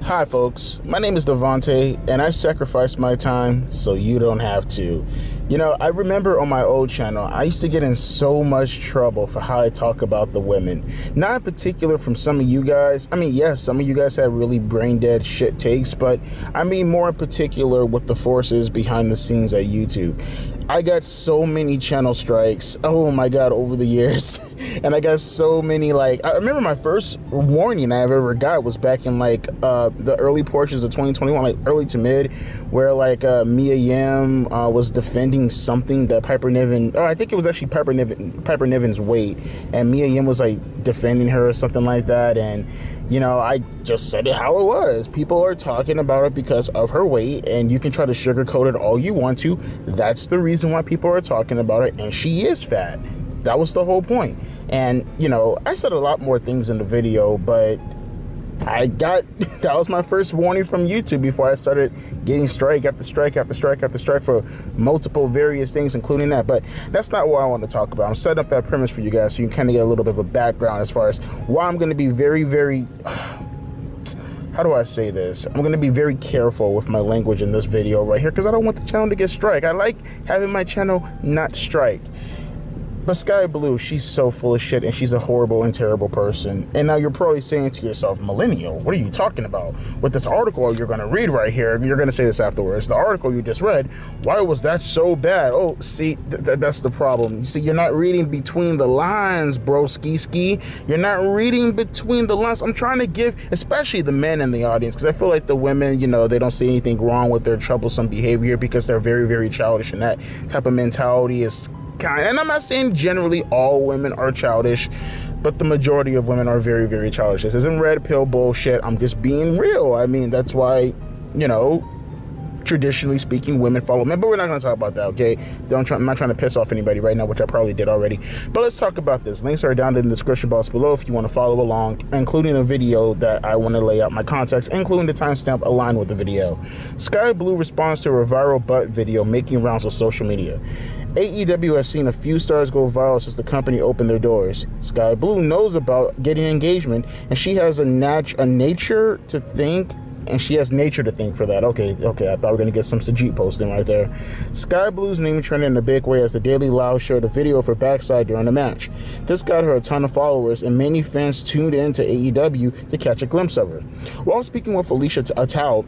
Hi folks, my name is Devontae and I sacrifice my time so you don't have to. You know, I remember on my old channel, I used to get in so much trouble for how I talk about the women. Not in particular from some of you guys. I mean, yes, some of you guys have really brain dead shit takes, but I mean more in particular with the forces behind the scenes at YouTube. I got so many channel strikes, oh my god, over the years. And I got so many, like, I remember my first warning I ever got was back in like the early portions of 2021, like early to mid, where like Mia Yim was defending something that Piper Niven, I think it was actually Piper Niven's weight, and Mia Yim was like defending her or something like that. And you know, I just said it how it was. People are talking about it because of her weight, and you can try to sugarcoat it all you want to. That's the reason why people are talking about it, and she is fat. That was the whole point. And you know, I said a lot more things in the video, but that was my first warning from YouTube before I started getting strike after strike after strike after strike for multiple various things, including that. But that's not what I want to talk about. I'm setting up that premise for you guys so you can kind of get a little bit of a background as far as why I'm going to be very how do I say this? I'm going to be very careful with my language in this video right here because I don't want the channel to get strike. I like having my channel not strike. But Skye Blue, she's so full of shit, and she's a horrible and terrible person. And now you're probably saying to yourself, millennial, what are you talking about? With this article you're going to read right here, you're going to say this afterwards. The article you just read, why was that so bad? Oh, see, that's the problem. You see, you're not reading between the lines, bro, ski. You're not reading between the lines. I'm trying to give, especially the men in the audience, because I feel like the women, you know, they don't see anything wrong with their troublesome behavior because they're very childish, and that type of mentality is and I'm not saying generally all women are childish, but the majority of women are very childish. This isn't red pill bullshit. I'm just being real. I mean, that's why, you know, traditionally speaking, women follow men, but we're not going to talk about that, okay? I'm not trying to piss off anybody right now, which I probably did already. But let's talk about this. Links are down in the description box below if you want to follow along, including the video that I want to lay out my context, including the timestamp aligned with the video. Skye Blue responds to a viral butt video making rounds on social media. AEW has seen a few stars go viral since the company opened their doors. Skye Blue knows about getting engagement, and she has a nature to think, and she has nature to thank for that. Okay, I thought we were going to get some Sajit posting right there. Skye Blue's name trended in a big way as the Daily Loud shared a video of her backside during the match. This got her a ton of followers, and many fans tuned in to AEW to catch a glimpse of her. While speaking with Felicia Attal,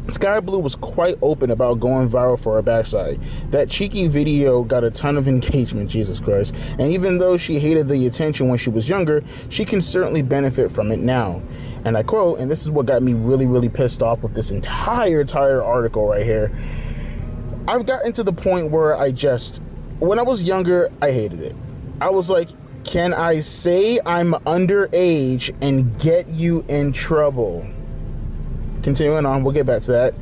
Skye Blue was quite open about going viral for her backside. That cheeky video got a ton of engagement, Jesus Christ, and even though she hated the attention when she was younger, she can certainly benefit from it now. And I quote, and this is what got me really pissed off with this entire article right here. I've gotten to the point where when I was younger, I hated it. I was like, can I say I'm underage and get you in trouble? Continuing on, we'll get back to that.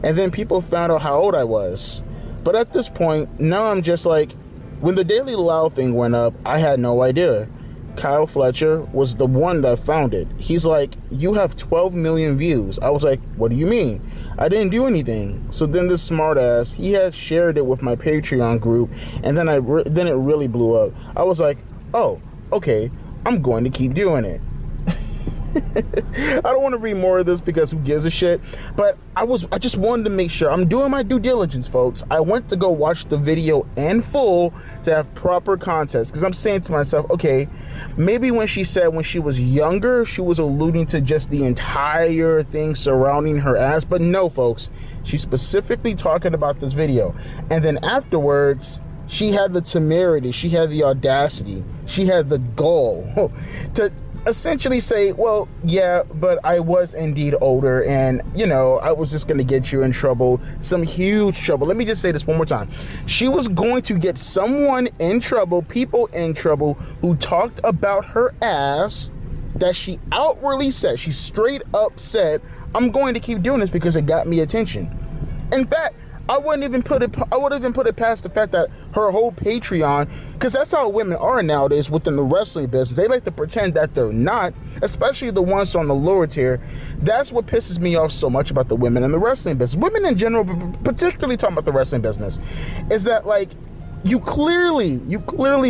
And then people found out how old I was. But at this point, now I'm just like, when the Daily Loud thing went up, I had no idea. Kyle Fletcher was the one that found it. He's like, you have 12 million views. I was like, what do you mean? I didn't do anything. So then this smartass, he had shared it with my Patreon group, and then then it really blew up. I was like, oh, okay, I'm going to keep doing it. I don't want to read more of this because who gives a shit, but I just wanted to make sure I'm doing my due diligence, folks. I went to go watch the video in full to have proper context, because I'm saying to myself, okay, maybe when she said when she was younger, she was alluding to just the entire thing surrounding her ass, but no, folks, she's specifically talking about this video. And then afterwards, she had the temerity, she had the audacity, she had the gall to essentially say, well, yeah, but I was indeed older, and you know, I was just gonna get you in trouble, some huge trouble. Let me just say this one more time. She was going to get someone in trouble, people in trouble, who talked about her ass, that she outwardly said, she straight up said, I'm going to keep doing this because it got me attention. In fact, I wouldn't even put it past the fact that her whole Patreon, because that's how women are nowadays within the wrestling business. They like to pretend that they're not, especially the ones on the lower tier. That's what pisses me off so much about the women in the wrestling business. Women in general, but particularly talking about the wrestling business, is that like you clearly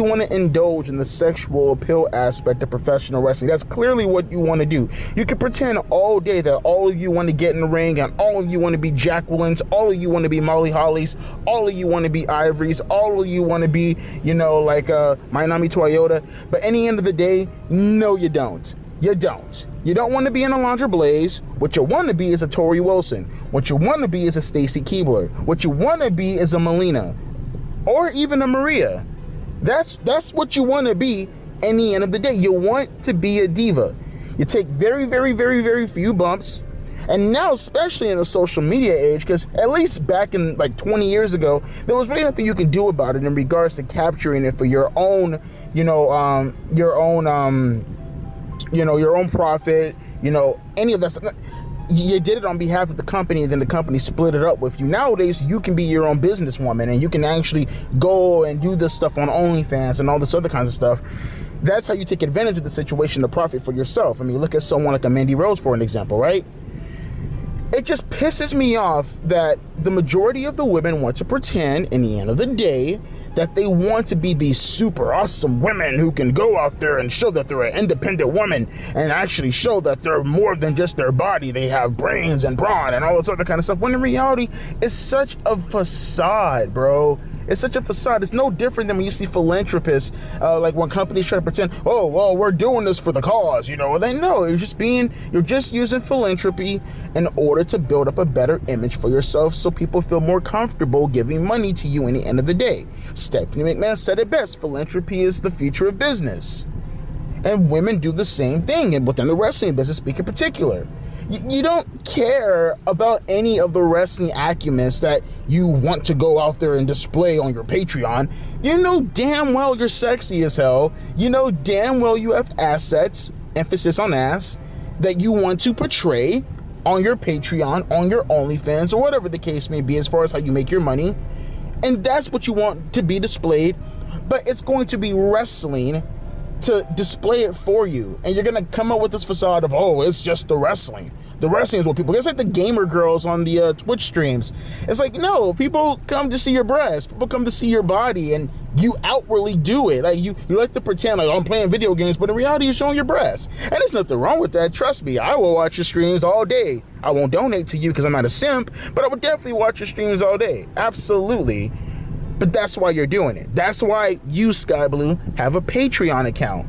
want to indulge in the sexual appeal aspect of professional wrestling. That's clearly what you want to do. You can pretend all day that all of you want to get in the ring, and all of you want to be Jacquelines, all of you want to be Molly Hollies, all of you want to be Ivories, all of you want to be, like Minami Toyota. But at the end of the day, no, you don't. You don't. You don't want to be in Alondra Blaze. What you want to be is a Tori Wilson. What you want to be is a Stacy Keibler. What you want to be is a Melina. Or even a Maria. That's what you want to be in the end of the day. You want to be a diva. You take very, very, very, very few bumps. And now, especially in the social media age, because at least back in like 20 years ago, there was really nothing you could do about it in regards to capturing it for your own, your own profit, any of that stuff. You did it on behalf of the company, and then the company split it up with you. Nowadays, you can be your own businesswoman, and you can actually go and do this stuff on OnlyFans and all this other kinds of stuff. That's how you take advantage of the situation to profit for yourself. I mean, look at someone like a Mandy Rose, for an example, right? It just pisses me off that the majority of the women want to pretend, in the end of the day, that they want to be these super awesome women who can go out there and show that they're an independent woman and actually show that they're more than just their body. They have brains and brawn and all this other kind of stuff. When in reality, it's such a facade, bro. It's such a facade. It's no different than when you see philanthropists, like when companies try to pretend, oh, well, we're doing this for the cause, They know you're just using philanthropy in order to build up a better image for yourself so people feel more comfortable giving money to you in the end of the day. Stephanie McMahon said it best: philanthropy is the future of business. And women do the same thing, and within the wrestling business, speak in particular. You don't care about any of the wrestling acumen that you want to go out there and display on your Patreon. You know damn well you're sexy as hell. You know damn well you have assets, emphasis on ass, that you want to portray on your Patreon, on your OnlyFans, or whatever the case may be as far as how you make your money. And that's what you want to be displayed. But it's going to be wrestling to display it for you, and you're gonna come up with this facade of, oh, it's just the wrestling. The wrestling is what people. It's like the gamer girls on the Twitch streams. It's like, no, people come to see your breasts. People come to see your body, and you outwardly do it. Like you like to pretend like, oh, I'm playing video games, but in reality, you're showing your breasts. And there's nothing wrong with that. Trust me, I will watch your streams all day. I won't donate to you because I'm not a simp, but I would definitely watch your streams all day. Absolutely. But that's why you're doing it. That's why you, Skye Blue, have a Patreon account.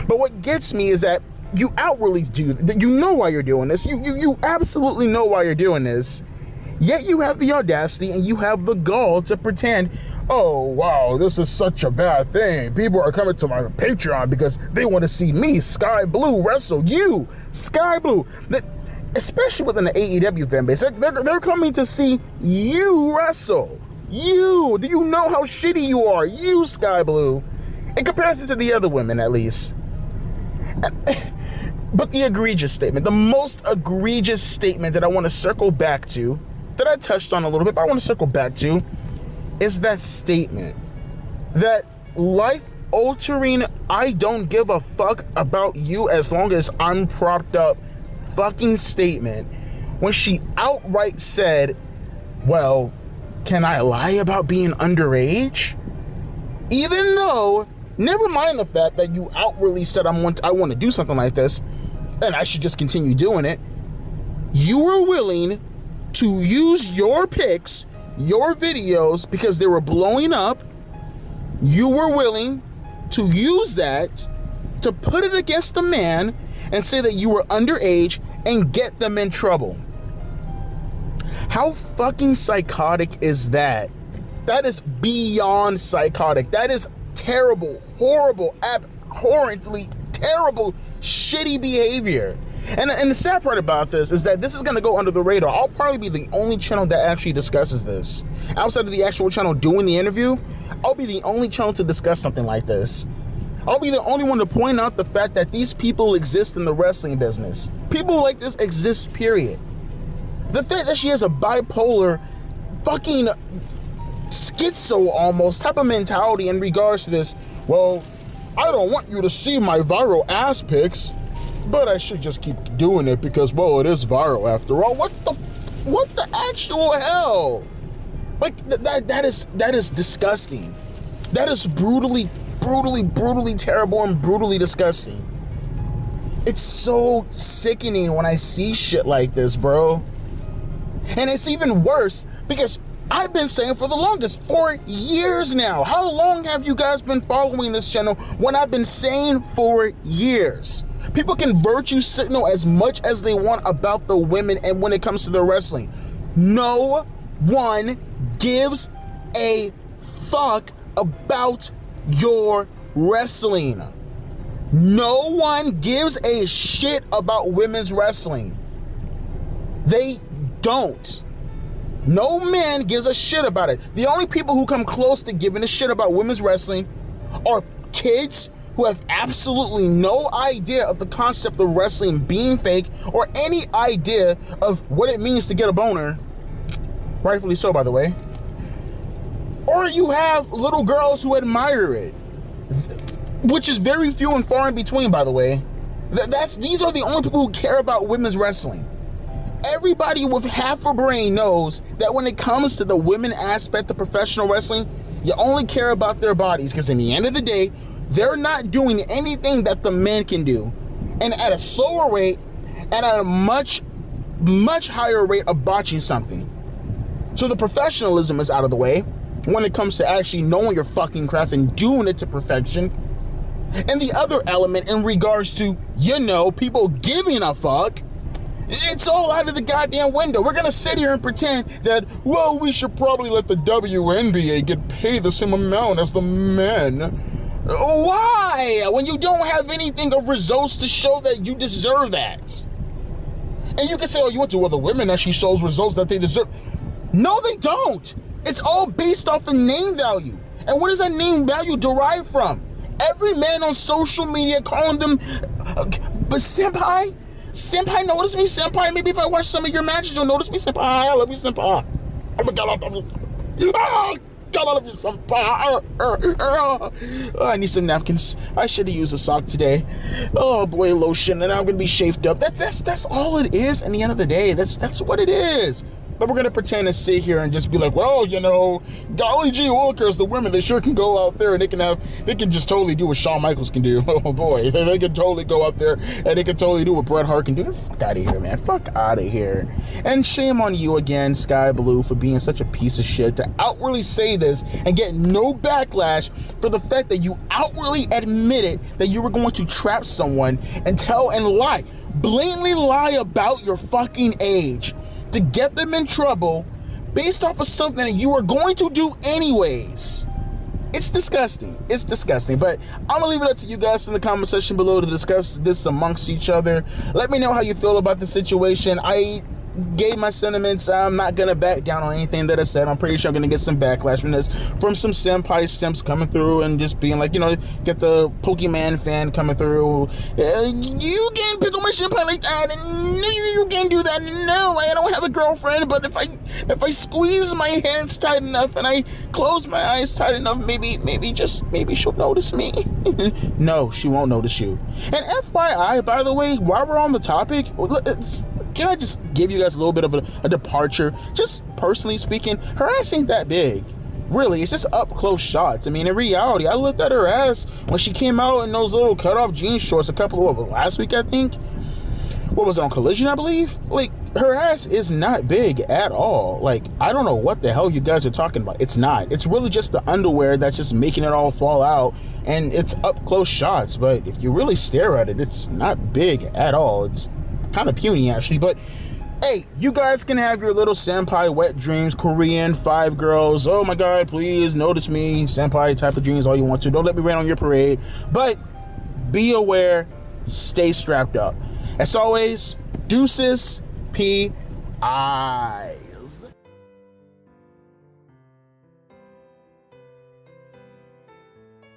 But what gets me is that you outwardly do that. You know why you're doing this. You absolutely know why you're doing this. Yet you have the audacity and you have the gall to pretend, oh, wow, this is such a bad thing. People are coming to my Patreon because they want to see me, Skye Blue, wrestle you, Skye Blue. Especially within the AEW fan base, they're coming to see you wrestle. You, do you know how shitty you are? You, Skye Blue, in comparison to the other women, at least. But the egregious statement, the most egregious statement that I want to circle back to, that I touched on a little bit, but I want to circle back to, is that statement. That life-altering, I don't give a fuck about you as long as I'm propped up fucking statement, when she outright said, well, can I lie about being underage? Even though, never mind the fact that you outwardly said I want to do something like this, and I should just continue doing it, you were willing to use your pics, your videos, because they were blowing up. You were willing to use that to put it against a man and say that you were underage and get them in trouble. How fucking psychotic is that? That is beyond psychotic. That is terrible, horrible, abhorrently terrible, shitty behavior. And the sad part about this is that this is going to go under the radar. I'll probably be the only channel that actually discusses this. Outside of the actual channel doing the interview, I'll be the only channel to discuss something like this. I'll be the only one to point out the fact that these people exist in the wrestling business. People like this exist, period. The fact that she has a bipolar, fucking schizo almost type of mentality in regards to this, well, I don't want you to see my viral ass pics, but I should just keep doing it because, well, it is viral after all. What the actual hell? Like, that is disgusting. That is brutally, brutally, brutally terrible and brutally disgusting. It's so sickening when I see shit like this, bro. And it's even worse because I've been saying for the longest, for years now. How long have you guys been following this channel when I've been saying for years? People can virtue signal as much as they want about the women and when it comes to their wrestling. No one gives a fuck about your wrestling. No one gives a shit about women's wrestling. They don't. No man gives a shit about it. The only people who come close to giving a shit about women's wrestling are kids who have absolutely no idea of the concept of wrestling being fake or any idea of what it means to get a boner. Rightfully so, by the way. Or you have little girls who admire it, which is very few and far in between, by the way. These are the only people who care about women's wrestling. Everybody with half a brain knows that when it comes to the women aspect of professional wrestling, you only care about their bodies because in the end of the day, they're not doing anything that the men can do. And at a slower rate and at a much, much higher rate of botching something. So the professionalism is out of the way when it comes to actually knowing your fucking craft and doing it to perfection. And the other element in regards to, people giving a fuck, it's all out of the goddamn window. We're gonna sit here and pretend that, well, we should probably let the WNBA get paid the same amount as the men. Why? When you don't have anything of results to show that you deserve that. And you can say, oh, you went to other women that she shows results that they deserve. No, they don't. It's all based off of name value. And what does that name value derive from? Every man on social media calling them, but senpai? Senpai, notice me, senpai. Maybe if I watch some of your matches, you'll notice me, senpai. I love you, senpai. Oh my God, I love you. Oh, God, I love you, senpai. Oh, I need some napkins. I should have used a sock today. Oh boy, lotion, and I'm gonna be shaved up. That's all it is. At the end of the day, that's what it is. But we're gonna pretend to sit here and just be like, well, golly gee willikers, the women, they sure can go out there and they can just totally do what Shawn Michaels can do. Oh boy, they can totally go out there and they can totally do what Bret Hart can do. Fuck out of here, man. Fuck out of here. And shame on you again, Skye Blue, for being such a piece of shit to outwardly say this and get no backlash for the fact that you outwardly admitted that you were going to trap someone and tell and lie, blatantly lie about your fucking age, to get them in trouble based off of something that you were going to do anyways. It's disgusting. It's disgusting. But I'm gonna leave it up to you guys in the comment section below to discuss this amongst each other. Let me know how you feel about the situation. I gave my sentiments. I'm not gonna back down on anything that I said. I'm pretty sure I'm gonna get some backlash from this, from some senpai simps coming through and just being like, get the Pokemon fan coming through. You can't pick on my senpai like that. No, you can't do that. No, I don't have a girlfriend. But if I squeeze my hands tight enough and I close my eyes tight enough, maybe she'll notice me. No, she won't notice you. And FYI, by the way, while we're on the topic, can I just give you guys a little bit of a departure? Just personally speaking, her ass ain't that big. Really, it's just up close shots. I mean, in reality, I looked at her ass when she came out in those little cutoff jean shorts last week, I think. What was it, on Collision, I believe? Like, her ass is not big at all. Like, I don't know what the hell you guys are talking about. It's not. It's really just the underwear that's just making it all fall out, and it's up close shots. But if you really stare at it, it's not big at all. It's kind of puny, actually. But hey, you guys can have your little senpai wet dreams, Korean 5 girls, oh my God, please notice me, senpai type of dreams all you want to. Don't let me rain on your parade. But be aware, stay strapped up. As always, deuces, P.I.